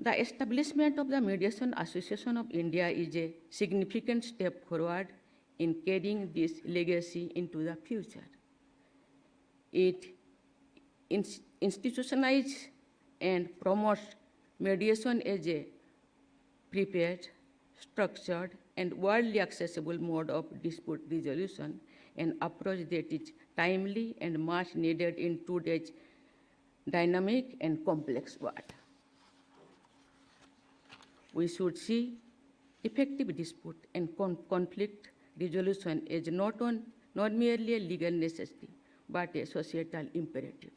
The establishment of the Mediation Association of India is a significant step forward in carrying this legacy into the future. It institutionalizes and promotes mediation as a prepared, structured, and widely accessible mode of dispute resolution, an approach that is timely and much needed in today's dynamic and complex world. We should see effective dispute and conflict resolution as not merely a legal necessity, but a societal imperative.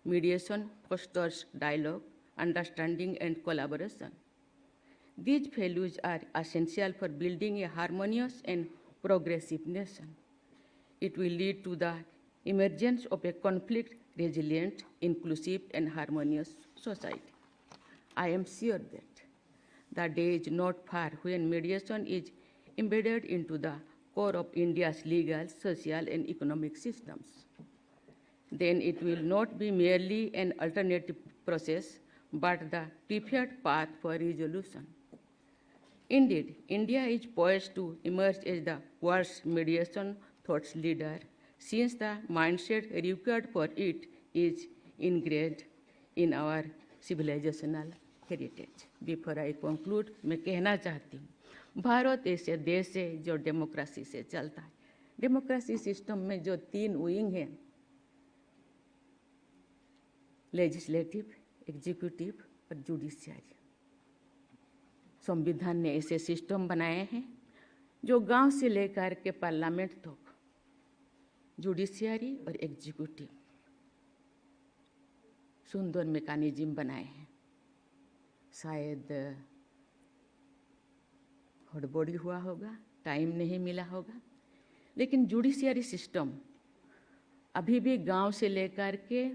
Mediation fosters dialogue, understanding, and collaboration. These values are essential for building a harmonious and progressive nation. It will lead to the emergence of a conflict-resilient, inclusive, and harmonious society. I am sure that the day is not far when mediation is embedded into the core of India's legal, social, and economic systems. Then it will not be merely an alternative process, but the preferred path for resolution. Indeed, India is poised to emerge as the world's mediation thought leader, since the mindset required for it is ingrained in our civilizational heritage. Before I conclude, मैं कहना चाहती हूँ, भारत ऐसे देश है जो democracy से चलता है। डेमोक्रेसी सिस्टम में जो 3 विंग हैं, लेजिस्लेटिव, एग्जीक्यूटिव और जुडिशियरी। संविधान ने ऐसे सिस्टम बनाए हैं जो गांव से लेकर के पार्लियामेंट तक जुडिशियरी और एग्जीक्यूटिव सुंदर मैकेनिज्म बनाए हैं। शायद हड़बड़ी हुआ होगा, टाइम नहीं मिला होगा, लेकिन जुडिशियरी सिस्टम अभी भी गांव से लेकर के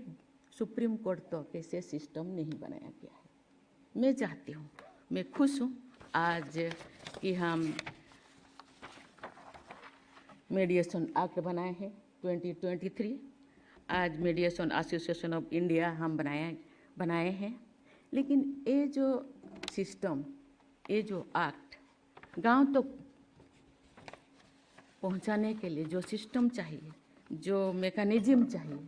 सुप्रीम कोर्ट तक ऐसे सिस्टम नहीं बनाया गया है। मैं चाहती हूँ, मैं खुश हूँ आज कि हम मीडिएशन एक्ट बनाए हैं 2023। आज मीडिएशन एसोसिएशन ऑफ इंडिया हम बनाए हैं, लेकिन ये जो सिस्टम, ये जो एक्ट गांव तक तो पहुंचाने के लिए जो सिस्टम चाहिए, जो मैकेनिज्म चाहिए,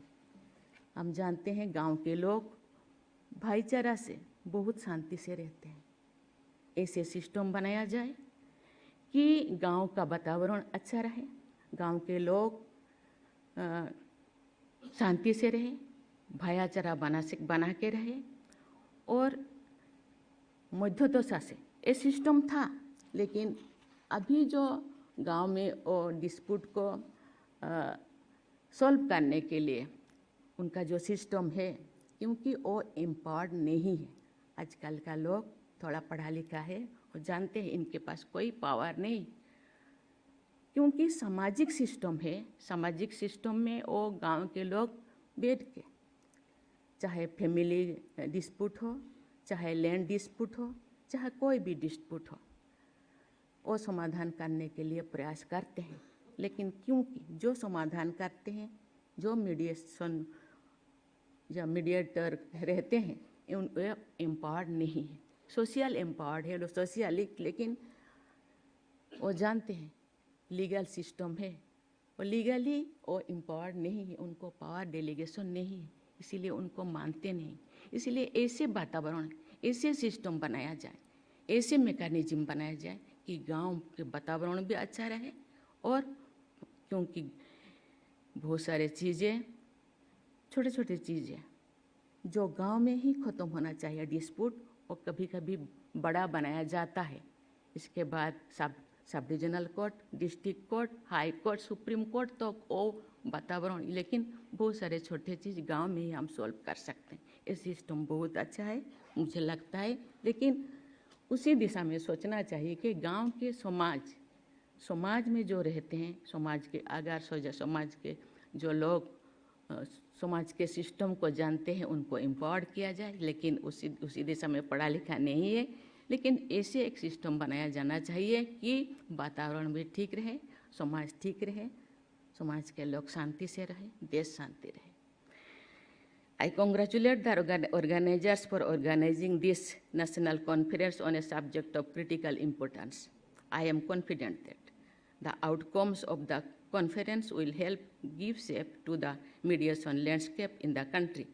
हम जानते हैं गांव के लोग भाईचारा से बहुत शांति से रहते हैं। ऐसे सिस्टम बनाया जाए कि गांव का वातावरण अच्छा रहे, गांव के लोग शांति से रहे, भाईचारा बना के रहे। और मध्यदशा से ये सिस्टम था, लेकिन अभी जो गांव में वो डिस्प्यूट को सॉल्व करने के लिए उनका जो सिस्टम है, क्योंकि वो एम्पावर्ड नहीं है। आजकल का लोग थोड़ा पढ़ा लिखा है और जानते हैं इनके पास कोई पावर नहीं, क्योंकि सामाजिक सिस्टम है। सामाजिक सिस्टम में वो गांव के लोग बैठ के, चाहे फैमिली डिस्प्यूट हो, चाहे लैंड डिस्प्यूट हो, चाहे कोई भी डिस्प्यूट हो, वो समाधान करने के लिए प्रयास करते हैं। लेकिन क्योंकि जो समाधान करते हैं, जो मीडिएशन या मीडिएटर रहते हैं, एम्पावर्ड नहीं है। सोशल एम्पावर्ड है, सोशलिस्ट, लेकिन वो जानते हैं लीगल सिस्टम है, और लीगली वो एम्पावर्ड नहीं है, उनको पावर डेलीगेशन नहीं है, इसीलिए उनको मानते नहीं। इसलिए ऐसे वातावरण, ऐसे सिस्टम बनाया जाए, ऐसे मैकेनिज्म बनाया जाए कि गांव के वातावरण भी अच्छा रहे। और क्योंकि बहुत सारे चीज़ें, छोटे छोटे चीज़ें जो गांव में ही ख़त्म होना चाहिए डिस्प्यूट, और कभी कभी बड़ा बनाया जाता है। इसके बाद sub divisional court, district court, high court, supreme court तो वो वातावरण, लेकिन बहुत सारे छोटे चीज़ गांव में ही हम सॉल्व कर सकते हैं। ये सिस्टम बहुत अच्छा है मुझे लगता है, लेकिन उसी दिशा में सोचना चाहिए कि गांव के समाज में जो रहते हैं, समाज के अगर समाज के जो लोग समाज के सिस्टम को जानते हैं, उनको एम्पावर्ड किया जाए। लेकिन उसी दिशा में पढ़ा लिखा नहीं है, लेकिन ऐसे एक सिस्टम बनाया जाना चाहिए कि वातावरण भी ठीक रहे, समाज ठीक रहे, समाज के लोग शांति से रहे, देश शांति रहे। I congratulate the organizers for organizing this national conference on a subject of critical importance. I am confident that the outcomes of the conference will help give shape to the mediation landscape in the country.